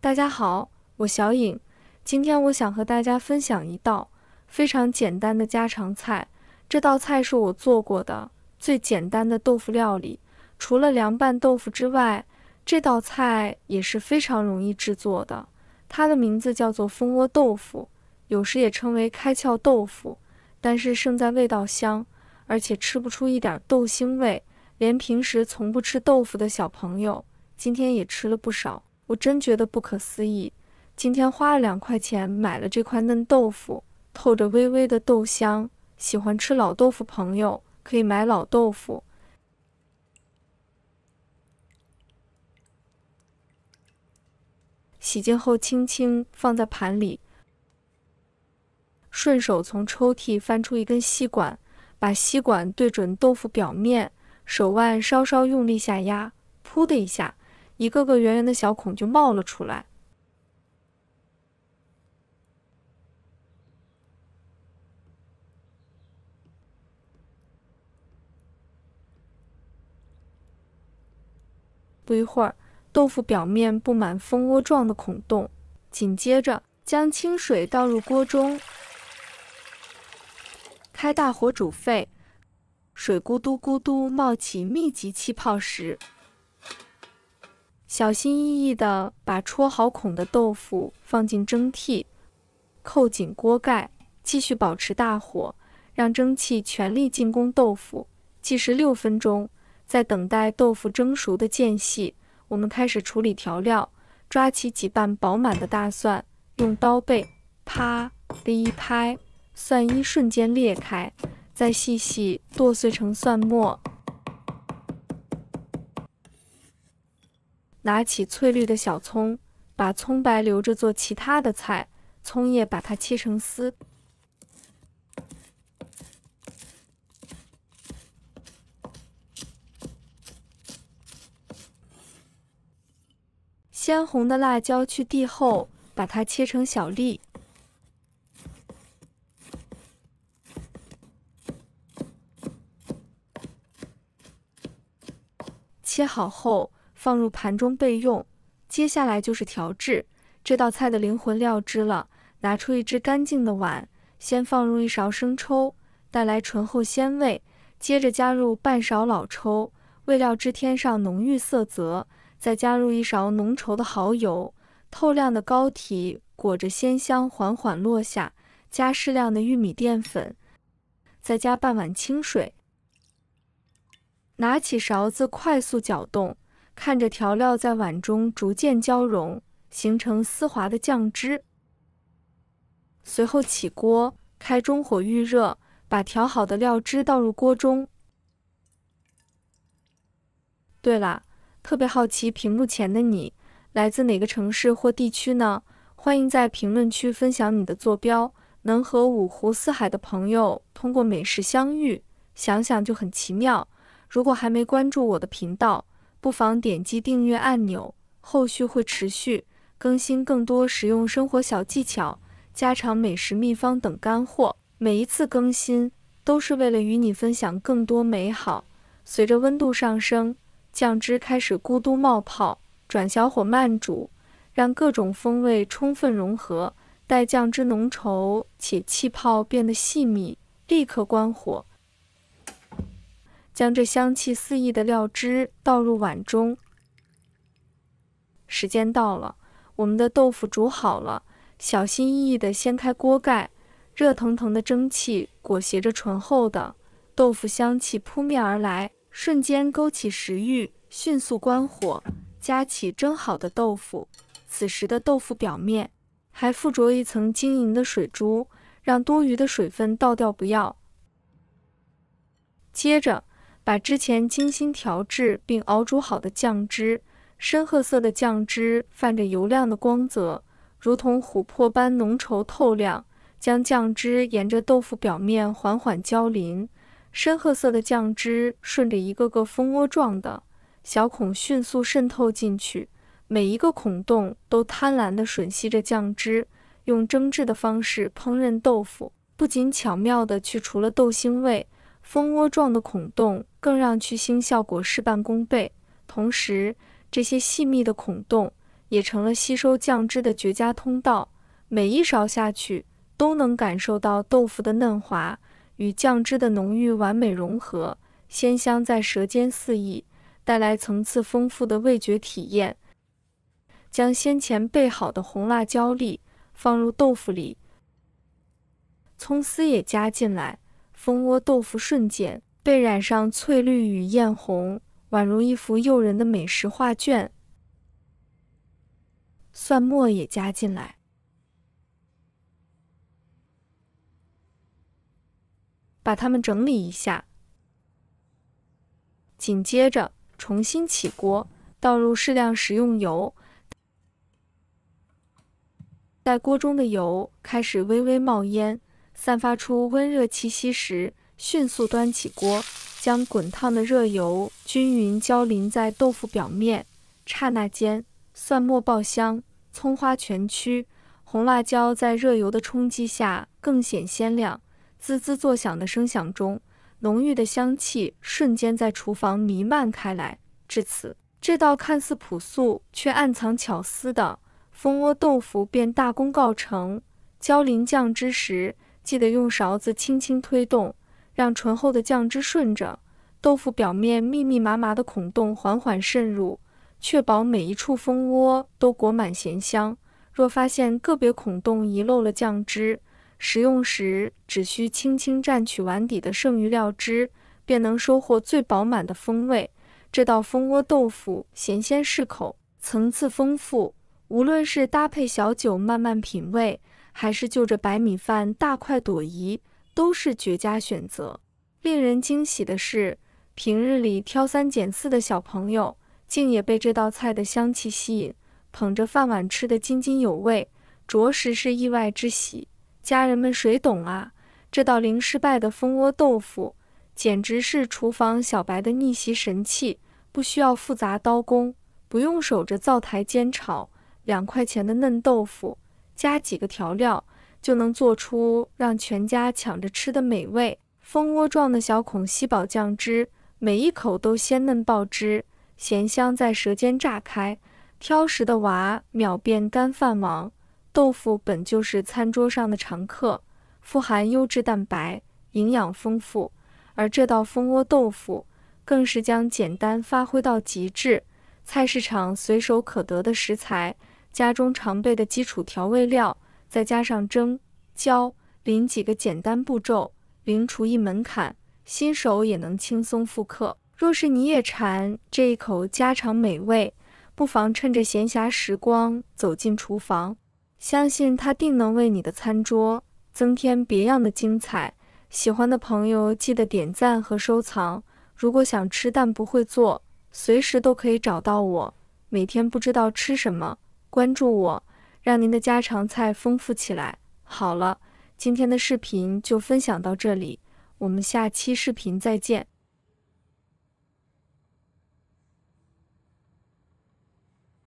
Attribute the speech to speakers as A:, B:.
A: 大家好，我小颖，今天我想和大家分享一道非常简单的家常菜。这道菜是我做过的最简单的豆腐料理，除了凉拌豆腐之外，这道菜也是非常容易制作的。它的名字叫做蜂窝豆腐，有时也称为开窍豆腐，但是胜在味道香，而且吃不出一点豆腥味，连平时从不吃豆腐的小朋友，今天也吃了不少。我真觉得不可思议，今天花了2块钱买了这块嫩豆腐，透着微微的豆香。喜欢吃老豆腐朋友可以买老豆腐，洗净后轻轻放在盘里，顺手从抽屉翻出一根吸管，把吸管对准豆腐表面，手腕稍稍用力下压，噗的一下，一个个圆圆的小孔就冒了出来。不一会儿，豆腐表面布满蜂窝状的孔洞，紧接着将清水倒入锅中，开大火煮沸，水咕嘟咕嘟冒起密集气泡时，小心翼翼地把戳好孔的豆腐放进蒸屉，扣紧锅盖，继续保持大火，让蒸汽全力进攻豆腐，计时6分钟。在等待豆腐蒸熟的间隙，我们开始处理调料，抓起几瓣饱满的大蒜，用刀背啪的一拍，蒜衣瞬间裂开，再细细剁碎成蒜末。拿起翠绿的小葱，把葱白留着做其他的菜，葱叶把它切成丝。鲜红的辣椒去蒂后，把它切成小粒。切好后放入盘中备用。接下来就是调制这道菜的灵魂料汁了。拿出一只干净的碗，先放入1勺生抽，带来醇厚鲜味。接着加入半勺老抽，为料汁添上浓郁色泽。再加入1勺浓稠的蚝油，透亮的膏体裹着鲜香缓缓落下，加适量的玉米淀粉，再加半碗清水。拿起勺子快速搅动，看着调料在碗中逐渐交融，形成丝滑的酱汁。随后起锅，开中火预热，把调好的料汁倒入锅中。对了，特别好奇屏幕前的你来自哪个城市或地区呢？欢迎在评论区分享你的坐标。能和五湖四海的朋友通过美食相遇，想想就很奇妙。如果还没关注我的频道，不妨点击订阅按钮，后续会持续更新更多实用生活小技巧、家常美食秘方等干货。每一次更新都是为了与你分享更多美好。随着温度上升，酱汁开始咕嘟冒泡，转小火慢煮，让各种风味充分融合。待酱汁浓稠且气泡变得细密，立刻关火，将这香气四溢的料汁倒入碗中。时间到了，我们的豆腐煮好了，小心翼翼地掀开锅盖，热腾腾的蒸汽裹挟着醇厚的豆腐香气扑面而来，瞬间勾起食欲。迅速关火，夹起蒸好的豆腐，此时的豆腐表面还附着一层晶莹的水珠，让多余的水分倒掉不要。接着把之前精心调制并熬煮好的酱汁，深褐色的酱汁泛着油亮的光泽，如同琥珀般浓稠透亮，将酱汁沿着豆腐表面缓缓浇淋。深褐色的酱汁顺着一个个蜂窝状的小孔迅速渗透进去，每一个孔洞都贪婪地吮吸着酱汁。用蒸制的方式烹饪豆腐，不仅巧妙地去除了豆腥味，蜂窝状的孔洞更让去腥效果事半功倍。同时，这些细密的孔洞也成了吸收酱汁的绝佳通道。每一勺下去，都能感受到豆腐的嫩滑与酱汁的浓郁完美融合，鲜香在舌尖四溢，带来层次丰富的味觉体验。将先前备好的红辣椒粒放入豆腐里，葱丝也加进来，蜂窝豆腐瞬间被染上翠绿与艳红，宛如一幅诱人的美食画卷。蒜末也加进来，把它们整理一下。紧接着重新起锅，倒入适量食用油，在锅中的油开始微微冒烟，散发出温热气息时，迅速端起锅，将滚烫的热油均匀浇淋在豆腐表面。刹那间，蒜末爆香，葱花全曲，红辣椒在热油的冲击下更显鲜亮。滋滋作响的声响中，浓郁的香气瞬间在厨房弥漫开来。至此，这道看似朴素却暗藏巧思的蜂窝豆腐便大功告成。浇淋酱汁时，记得用勺子轻轻推动，让醇厚的酱汁顺着豆腐表面密密麻麻的孔洞缓缓渗入，确保每一处蜂窝都裹满咸香。若发现个别孔洞遗漏了酱汁，食用时只需轻轻蘸取碗底的剩余料汁，便能收获最饱满的风味。这道蜂窝豆腐咸鲜适口，层次丰富，无论是搭配小酒慢慢品味，还是就着白米饭大快朵颐，都是绝佳选择。令人惊喜的是，平日里挑三拣四的小朋友，竟也被这道菜的香气吸引，捧着饭碗吃得津津有味，着实是意外之喜。家人们谁懂啊？这道零失败的蜂窝豆腐，简直是厨房小白的逆袭神器，不需要复杂刀工，不用守着灶台煎炒，2块钱的嫩豆腐，加几个调料，就能做出让全家抢着吃的美味。蜂窝状的小孔吸饱酱汁，每一口都鲜嫩爆汁，咸香在舌尖炸开，挑食的娃秒变干饭王。豆腐本就是餐桌上的常客，富含优质蛋白，营养丰富，而这道蜂窝豆腐更是将简单发挥到极致。菜市场随手可得的食材，家中常备的基础调味料，再加上蒸、浇、淋几个简单步骤，零厨艺门槛，新手也能轻松复刻。若是你也馋这一口家常美味，不妨趁着闲暇时光走进厨房，相信它定能为你的餐桌增添别样的精彩。喜欢的朋友记得点赞和收藏。如果想吃但不会做，随时都可以找到我。每天不知道吃什么，关注我，让您的家常菜丰富起来。好了，今天的视频就分享到这里，我们下期视频再见。